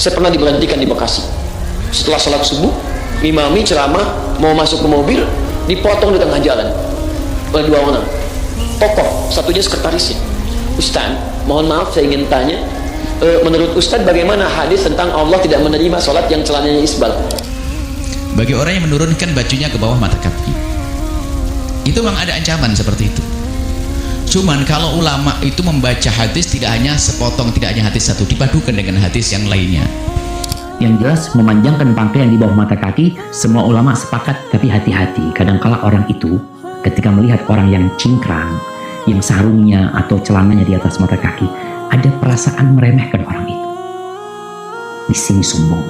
Saya pernah diberhentikan di Bekasi. Setelah salat subuh, imami ceramah, mau masuk ke mobil, dipotong di tengah jalan oleh dua orang. Tokoh, satunya sekretarisnya. Ustaz, mohon maaf saya ingin tanya, menurut Ustaz bagaimana hadis tentang Allah tidak menerima sholat yang celananya isbal? Bagi orang yang menurunkan bajunya ke bawah mata kaki, itu memang ada ancaman seperti itu. Cuman kalau ulama itu membaca hadis tidak hanya sepotong, tidak hanya hadis satu, dipadukan dengan hadis yang lainnya. Yang jelas memanjangkan pakaian di bawah mata kaki, semua ulama sepakat, tapi hati-hati. Kadangkala orang itu ketika melihat orang yang cingkrang, yang sarungnya atau celananya di atas mata kaki, ada perasaan meremehkan orang itu. Di sini sombong.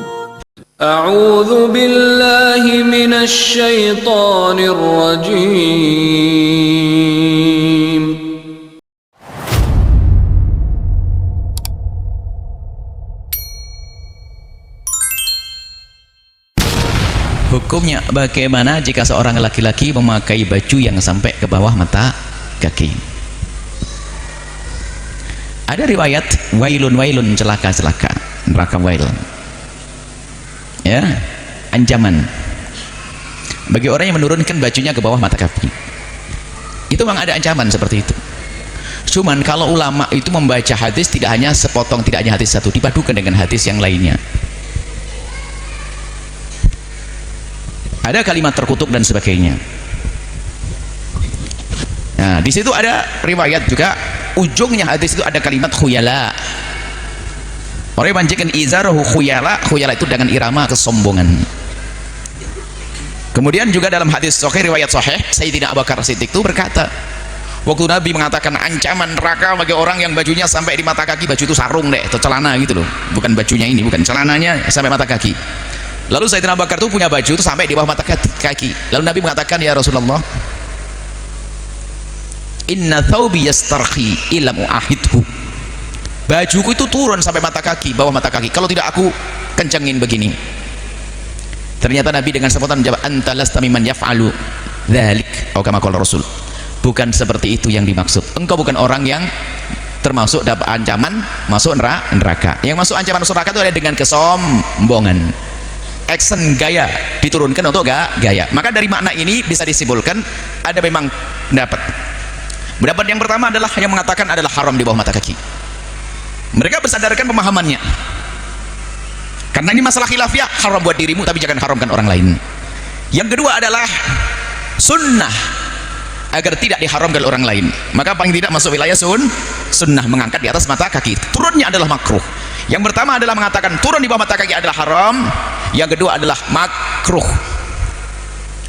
A'udzu billahi minasy syaithanir rajim. Hukumnya bagaimana jika seorang laki-laki memakai baju yang sampai ke bawah mata kaki? Ada riwayat wailun celaka neraka wail, ya, ancaman bagi orang yang menurunkan bajunya ke bawah mata kaki. Itu memang ada ancaman seperti itu. Cuman kalau ulama itu membaca hadis tidak hanya sepotong, tidak hanya hadis satu, dipadukan dengan hadis yang lainnya. Ada kalimat terkutuk dan sebagainya. Nah, di situ ada riwayat juga, ujungnya hadis itu ada kalimat khuyala. Orang yang manjingkan izarahu khuyala, khuyala itu dengan irama kesombongan. Kemudian juga dalam hadis sahih, riwayat sahih, Sayyidina Abu Bakar Siddiq itu berkata, waktu Nabi mengatakan ancaman neraka bagi orang yang bajunya sampai di mata kaki, baju itu sarung deh, atau celana gitu loh, bukan bajunya ini, bukan celananya sampai mata kaki. Lalu Sayyidina Abu Bakar itu punya baju itu sampai di bawah mata kaki. Lalu Nabi mengatakan, ya Rasulullah, inna thawbi yastarhi illa mu'ahidhu, bajuku itu turun sampai mata kaki, bawah mata kaki, kalau tidak aku kencengin begini. Ternyata Nabi dengan spontan menjawab, anta lasta mimman yaf'alu dzalik, atau kama qala Rasul, bukan seperti itu yang dimaksud, engkau bukan orang yang termasuk dapat ancaman masuk neraka. Yang masuk ancaman masuk neraka itu ada dengan kesombongan, action gaya, diturunkan untuk gaya. Maka dari makna ini bisa disimpulkan ada memang pendapat yang pertama adalah yang mengatakan adalah haram di bawah mata kaki. Mereka bersadarkan pemahamannya, karena ini masalah khilafiyah, haram buat dirimu tapi jangan haramkan orang lain. Yang kedua adalah sunnah, agar tidak diharamkan orang lain, maka paling tidak masuk wilayah sunnah, mengangkat di atas mata kaki. Turunnya adalah makruh. Yang pertama adalah mengatakan turun di bawah mata kaki adalah haram, yang kedua adalah makruh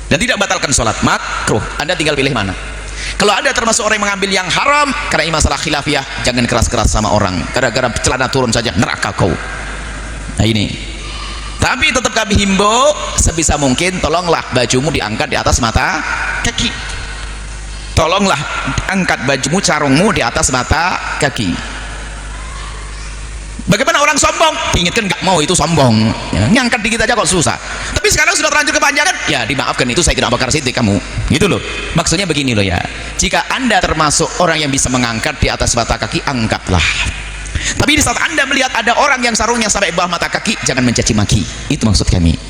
dan tidak batalkan sholat, makruh. Anda tinggal pilih mana. Kalau Anda termasuk orang yang mengambil yang haram, karena ini masalah khilafiyah, jangan keras-keras sama orang, gara-gara celana turun saja neraka kau. Nah ini, tapi tetap kami himbau sebisa mungkin tolonglah bajumu diangkat di atas mata kaki, tolonglah angkat bajumu, sarungmu di atas mata kaki. Bagaimana orang sombong? Ingatkan nggak mau, itu sombong ya, ngangkat dikit aja kok susah. Tapi sekarang sudah terlanjur kepanjangan, ya dimaafkan, itu saya tidak bakar Siddiq kamu gitu loh. Maksudnya begini loh ya, jika Anda termasuk orang yang bisa mengangkat di atas mata kaki, angkatlah. Tapi di saat Anda melihat ada orang yang sarungnya sampai bawah mata kaki, jangan mencaci maki. Itu maksud kami.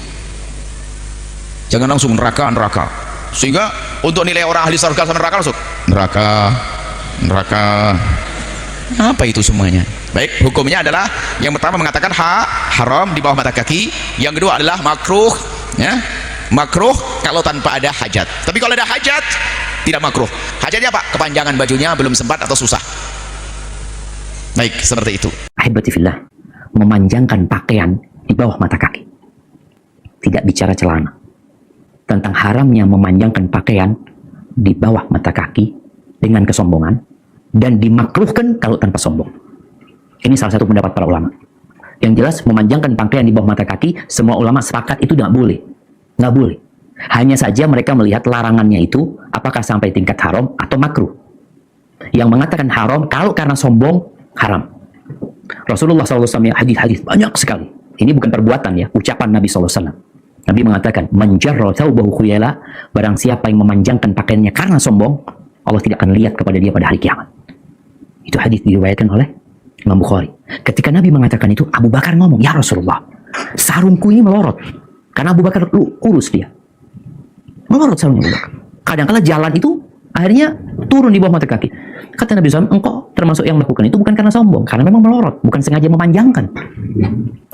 Jangan langsung neraka, sehingga untuk nilai orang ahli surga sama neraka langsung neraka. Apa itu semuanya? Baik, hukumnya adalah yang pertama mengatakan haram di bawah mata kaki, yang kedua adalah makruh ya, makruh kalau tanpa ada hajat. Tapi kalau ada hajat tidak makruh. Hajatnya apa? Kepanjangan bajunya belum sempat atau susah. Baik, seperti itu. Ahibati fillah, memanjangkan pakaian di bawah mata kaki, tidak bicara celana. Tentang haramnya memanjangkan pakaian di bawah mata kaki dengan kesombongan, dan dimakruhkan kalau tanpa sombong. Ini salah satu pendapat para ulama. Yang jelas memanjangkan pakaian di bawah mata kaki, semua ulama sepakat itu nggak boleh. Hanya saja mereka melihat larangannya itu apakah sampai tingkat haram atau makruh. Yang mengatakan haram kalau karena sombong, haram. Rasulullah SAW hadis-hadis banyak sekali. Ini bukan perbuatan ya, ucapan Nabi SAW. Nabi mengatakan, man jarra thawbahu khuyala, barang siapa yang memanjangkan pakaiannya karena sombong, Allah tidak akan lihat kepada dia pada hari kiamat. Itu hadis diriwayatkan oleh Imam Bukhari. Ketika Nabi mengatakan itu, Abu Bakar ngomong, "Ya Rasulullah, sarungku ini melorot." Karena Abu Bakar urus dia. Melorot sarung Abu Bakar. Kadang-kala jalan itu akhirnya turun di bawah mata kaki. Kata Nabi SAW, engkau termasuk yang melakukan itu bukan karena sombong, karena memang melorot, bukan sengaja memanjangkan.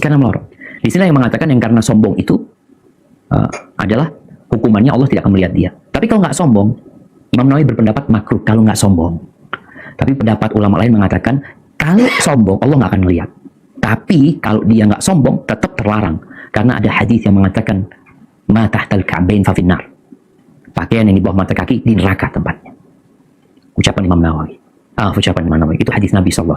Karena melorot. Di sini yang mengatakan yang karena sombong itu adalah hukumannya Allah tidak akan melihat dia. Tapi kalau nggak sombong, Imam Nawawi berpendapat makruh kalau nggak sombong. Tapi pendapat ulama lain mengatakan kalau sombong Allah nggak akan melihat. Tapi kalau dia nggak sombong tetap terlarang karena ada hadis yang mengatakan ma tahtal ka'bain fa finnar. Pakaian yang di bawah mata kaki di neraka tempatnya. Ucapan Imam Nawawi. Ucapan Imam Nawawi itu hadis Nabi SAW.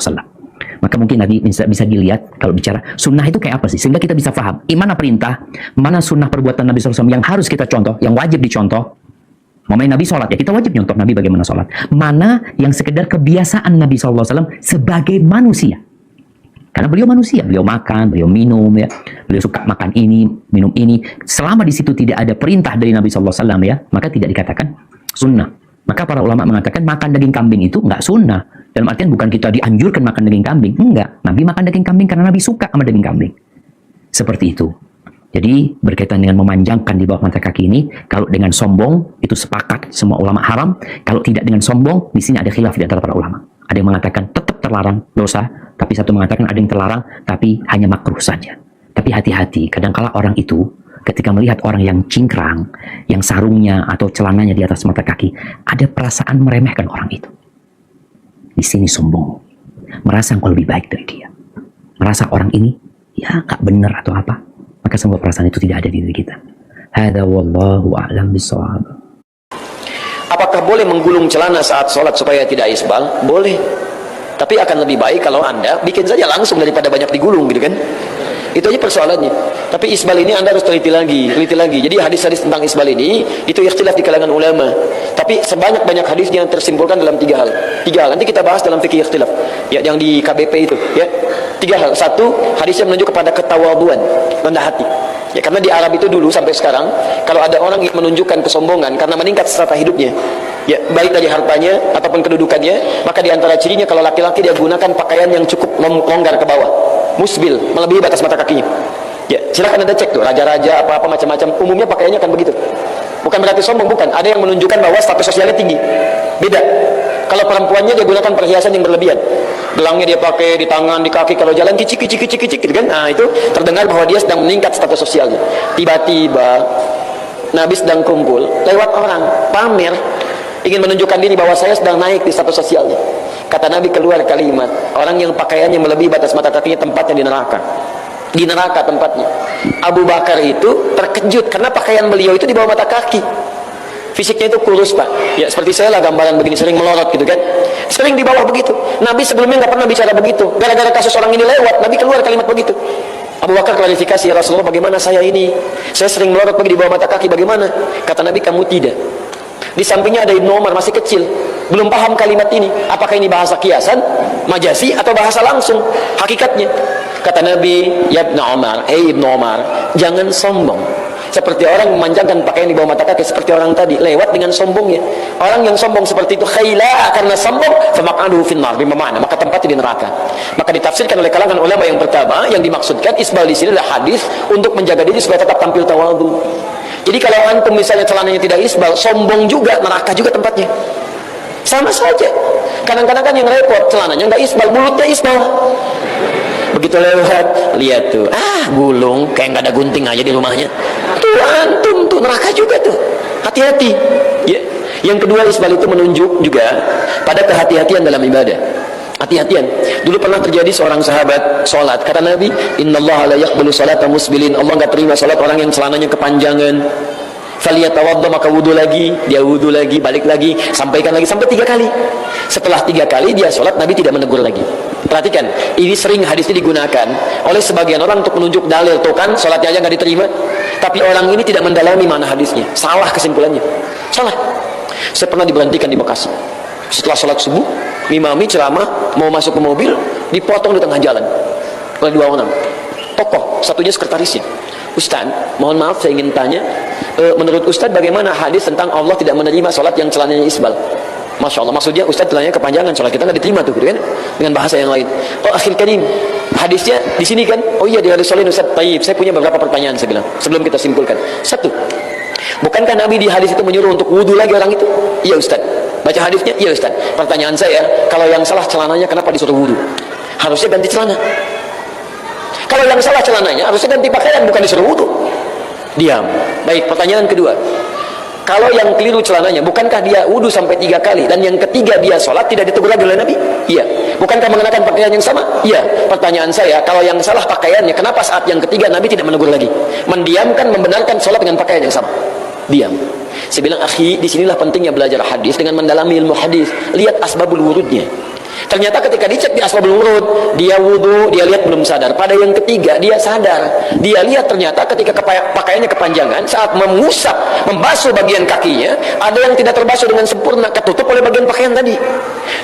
Maka mungkin tadi bisa dilihat kalau bicara sunnah itu kayak apa sih, sehingga kita bisa paham mana perintah, mana sunnah perbuatan Nabi SAW yang harus kita contoh, yang wajib dicontoh. Nabi sholat, ya kita wajib nyontoh Nabi bagaimana sholat. Mana yang sekedar kebiasaan Nabi SAW sebagai manusia. Karena beliau manusia, beliau makan, beliau minum, ya, beliau suka makan ini, minum ini. Selama di situ tidak ada perintah dari Nabi SAW, ya, maka tidak dikatakan sunnah. Maka para ulama mengatakan makan daging kambing itu nggak sunnah. Dalam artian bukan kita dianjurkan makan daging kambing, enggak. Nabi makan daging kambing karena Nabi suka sama daging kambing. Seperti itu. Jadi berkaitan dengan memanjangkan di bawah mata kaki ini, kalau dengan sombong itu sepakat semua ulama haram. Kalau tidak dengan sombong, di sini ada khilaf di antara para ulama. Ada yang mengatakan tetap terlarang dosa, tapi satu mengatakan ada yang terlarang tapi hanya makruh saja. Tapi hati-hati, kadangkala orang itu ketika melihat orang yang cingkrang, yang sarungnya atau celananya di atas mata kaki, ada perasaan meremehkan orang itu. Di sini sombong, merasa engkau lebih baik dari dia, merasa orang ini ya nggak benar atau apa. Maka semua perasaan itu tidak ada di diri kita. Hadza wallahu a'lam bishawab. Apakah boleh menggulung celana saat sholat supaya tidak isbal? Boleh. Tapi akan lebih baik kalau Anda bikin saja langsung daripada banyak digulung gitu kan. Itu aja persoalannya. Tapi isbal ini Anda harus teliti lagi. Jadi hadis-hadis tentang isbal ini itu ikhtilaf di kalangan ulama. Tapi sebanyak-banyak hadis yang tersimpulkan dalam tiga hal. Nanti kita bahas dalam fikih ikhtilaf. Ya, yang di KBP itu, ya. 3 hal. 1, hadisnya menunjuk kepada ketawaduan, rendah hati. Ya, karena di Arab itu dulu sampai sekarang, kalau ada orang yang menunjukkan kesombongan karena meningkat strata hidupnya, ya, baik dari hartanya ataupun kedudukannya, maka di antara cirinya kalau laki-laki dia gunakan pakaian yang cukup longgar ke bawah, musbil, melebihi batas mata kakinya. Ya, silakan Anda cek tuh, raja-raja apa-apa macam-macam, umumnya pakaiannya kan begitu. Bukan berarti sombong, bukan. Ada yang menunjukkan bahwa status sosialnya tinggi. Beda. Kalau perempuannya dia gunakan perhiasan yang berlebihan. Gelangnya dia pakai di tangan, di kaki, kalau jalan kicik gitu kan. Nah, itu terdengar bahwa dia sedang meningkat status sosialnya. Tiba-tiba Nabi sedang kumpul, lewat orang, pamer, ingin menunjukkan diri bahwa saya sedang naik di status sosialnya. Kata Nabi keluar kalimat, orang yang pakaiannya melebihi batas mata kakinya tempatnya di neraka. Di neraka tempatnya. Abu Bakar itu terkejut karena pakaian beliau itu di bawah mata kaki. Fisiknya itu kurus, Pak. Ya, seperti saya lah gambaran begini, sering melorot gitu kan. Sering di bawah begitu. Nabi sebelumnya nggak pernah bicara begitu. Gara-gara kasus orang ini lewat, Nabi keluar kalimat begitu. Abu Bakar klarifikasi, ya Rasulullah, bagaimana saya ini? Saya sering melorot pergi di bawah mata kaki, bagaimana? Kata Nabi, kamu tidak. Di sampingnya ada Ibnu Umar, masih kecil, belum paham kalimat ini. Apakah ini bahasa kiasan, majasi, atau bahasa langsung hakikatnya? Kata Nabi, ya Ibnu Umar, hei Ibnu Umar, jangan sombong seperti orang memanjangkan pakaian di bawah mata kaki, seperti orang tadi lewat dengan sombongnya. Orang yang sombong seperti itu khaila, karena sombong, famaq'aduhu finnar, bimana, maka tempatnya di neraka. Maka ditafsirkan oleh kalangan ulama yang pertama, yang dimaksudkan isbal di sini adalah hadis untuk menjaga diri supaya tetap tampil tawadhu. Jadi kalau antum misalnya celananya tidak isbal, sombong juga, neraka juga tempatnya. Sama saja. Kadang-kadang kan yang repot, celananya nggak isbal, mulutnya isbal. Begitu lewat, lihat tuh, gulung, kayak nggak ada gunting aja di rumahnya. Tuh antum tuh, neraka juga tuh. Hati-hati. Ya. Yang kedua, isbal itu menunjuk juga pada kehati-hatian dalam ibadah. Hati-hatian. Dulu pernah terjadi seorang sahabat sholat, kata Nabi, innallaha la yaqbalu sholata musbilin. Allah nggak terima sholat orang yang celananya kepanjangan. Faliyatawadda, maka wudu lagi, dia wudu lagi, balik lagi, sampaikan lagi sampai 3 kali. Setelah 3 kali dia sholat, Nabi tidak menegur lagi. Perhatikan, ini sering hadis ini digunakan oleh sebagian orang untuk menunjuk dalil, tuh kan sholatnya aja nggak diterima. Tapi orang ini tidak mendalami mana hadisnya, salah kesimpulannya, salah. Saya pernah diberhentikan di Bekasi. Setelah sholat subuh, imami ceramah, mau masuk ke mobil, dipotong di tengah jalan oleh 2 orang. Tokoh, satunya sekretarisnya. Ustaz, mohon maaf saya ingin tanya, menurut Ustaz bagaimana hadis tentang Allah tidak menerima sholat yang celananya isbal? Masya Allah, maksudnya Ustaz celana kepanjangan, sholat kita nggak diterima tuh, gitu kan? Dengan bahasa yang lain. Oh akhil karim, hadisnya di sini kan? Oh iya di hadis Sholihin Ustaz. Taib, saya punya beberapa pertanyaan saya bilang sebelum kita simpulkan. Satu, bukankah Nabi di hadis itu menyuruh untuk wudhu lagi orang itu? Iya Ustaz. Baca hadisnya? Iya Ustaz. Pertanyaan saya, kalau yang salah celananya kenapa disuruh wudhu? Harusnya ganti celana. Kalau yang salah celananya harusnya ganti pakaian, bukan disuruh wudhu. Diam. Baik, pertanyaan kedua. Kalau yang keliru celananya, bukankah dia wudhu sampai 3 kali, dan yang ketiga dia sholat tidak ditegur lagi oleh Nabi? Iya. Bukankah mengenakan pakaian yang sama? Iya. Pertanyaan saya, kalau yang salah pakaiannya, kenapa saat yang ketiga Nabi tidak menegur lagi? Mendiamkan, membenarkan sholat dengan pakaian yang sama. Diam. Saya bilang, akhi, disinilah pentingnya belajar hadis dengan mendalami ilmu hadis. Lihat asbabul wurudnya. Ternyata ketika dicek di asbabul wurud, dia wudhu, dia lihat belum sadar. Pada yang ketiga, dia sadar. Dia lihat ternyata ketika pakaiannya kepanjangan, saat mengusap, membasuh bagian kakinya, ada yang tidak terbasuh dengan sempurna, ketutup oleh bagian pakaian tadi.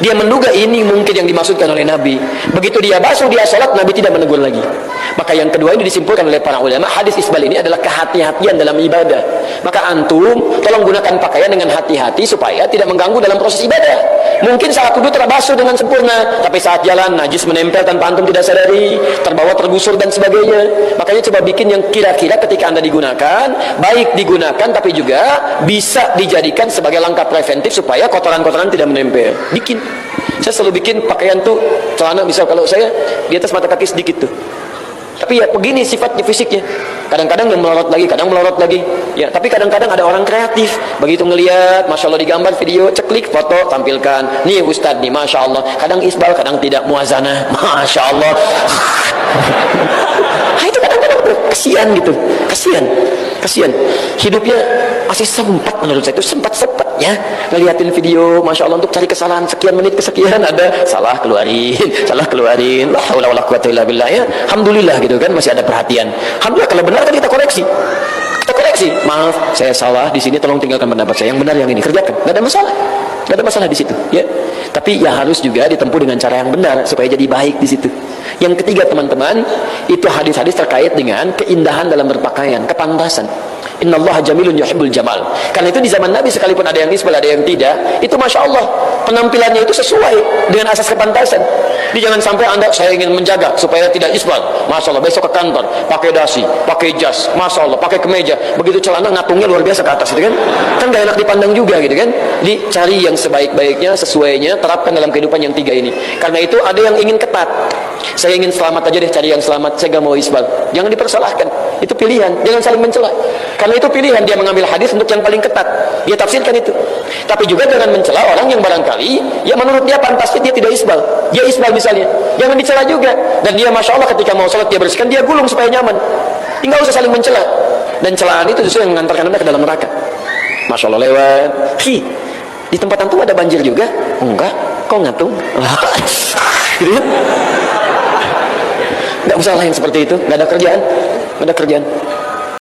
Dia menduga ini mungkin yang dimaksudkan oleh Nabi. Begitu dia basuh, dia sholat, Nabi tidak menegur lagi. Maka yang kedua ini disimpulkan oleh para ulama, hadis isbal ini adalah kehati-hatian dalam ibadah. Maka antum, tolong gunakan pakaian dengan hati-hati supaya tidak mengganggu dalam proses ibadah. Mungkin saat wudhu terbasuh dengan sempurna, tapi saat jalan najis menempel tanpa antum tidak sadari, terbawa tergusur dan sebagainya. Makanya coba bikin yang kira-kira ketika anda digunakan, baik digunakan tapi juga bisa dijadikan sebagai langkah preventif supaya kotoran-kotoran tidak menempel. Bikin. Saya selalu bikin pakaian tuh, celana misal kalau saya di atas mata kaki sedikit tuh. Tapi ya begini sifatnya fisiknya. Kadang-kadang yang melorot lagi, kadang melorot lagi. Ya, tapi kadang-kadang ada orang kreatif. Begitu ngelihat, masya Allah digambar video, ceklik foto, tampilkan. Nih Ustadz nih, masya Allah. Kadang isbal, kadang tidak muazanah. Masya Allah. Nah, itu kadang-kadang kasihan gitu, kasihan. Hidupnya masih sempat menurut saya itu sempat ya. Ngeliatin video, masya Allah untuk cari kesalahan sekian menit kesekian ada salah keluarin. La haula wala quwata illa billah ya. Alhamdulillah gitu kan masih ada perhatian. Alhamdulillah kalau benar kan kita koreksi. Maaf, saya salah di sini, tolong tinggalkan pendapat saya. Yang benar yang ini kerjakan. Nggak ada masalah di situ, ya. Tapi ya harus juga ditempuh dengan cara yang benar supaya jadi baik di situ. Yang ketiga teman-teman, itu hadis-hadis terkait dengan keindahan dalam berpakaian, kepantasan. Innallaha jamilun yuhibbul jamal. Karena itu di zaman Nabi sekalipun ada yang isbal, ada yang tidak, itu masya Allah penampilannya itu sesuai dengan asas kepantasan. Jadi jangan sampai saya ingin menjaga supaya tidak isbal. Masya Allah besok ke kantor pakai dasi, pakai jas, masya Allah pakai kemeja, begitu celana ngatungnya luar biasa ke atas, gitu kan? Kan gak enak dipandang juga, gitu kan? Dicari yang sebaik-baiknya, sesuainya, terapkan dalam kehidupan yang tiga ini. Karena itu ada yang ingin ketat. Saya ingin selamat aja deh, cari yang selamat. Saya gak mau isbal. Jangan dipersalahkan. Itu pilihan. Jangan saling mencela. Karena itu pilihan dia mengambil hadis untuk yang paling ketat. Dia tafsirkan itu. Tapi juga jangan mencela orang yang barangkali ya menurut dia pantasnya dia tidak isbal. Dia isbal misalnya. Jangan dicela juga. Dan dia masya Allah ketika mau sholat dia bersihkan, dia gulung supaya nyaman. Tinggal usah saling mencela. Dan celaan itu justru yang mengantarkan anda ke dalam neraka. Masya Allah lewat. Di tempat antum ada banjir juga? Enggak. Kok ngatung? Gitu ya? Nggak usah lain seperti itu. Nggak ada kerjaan.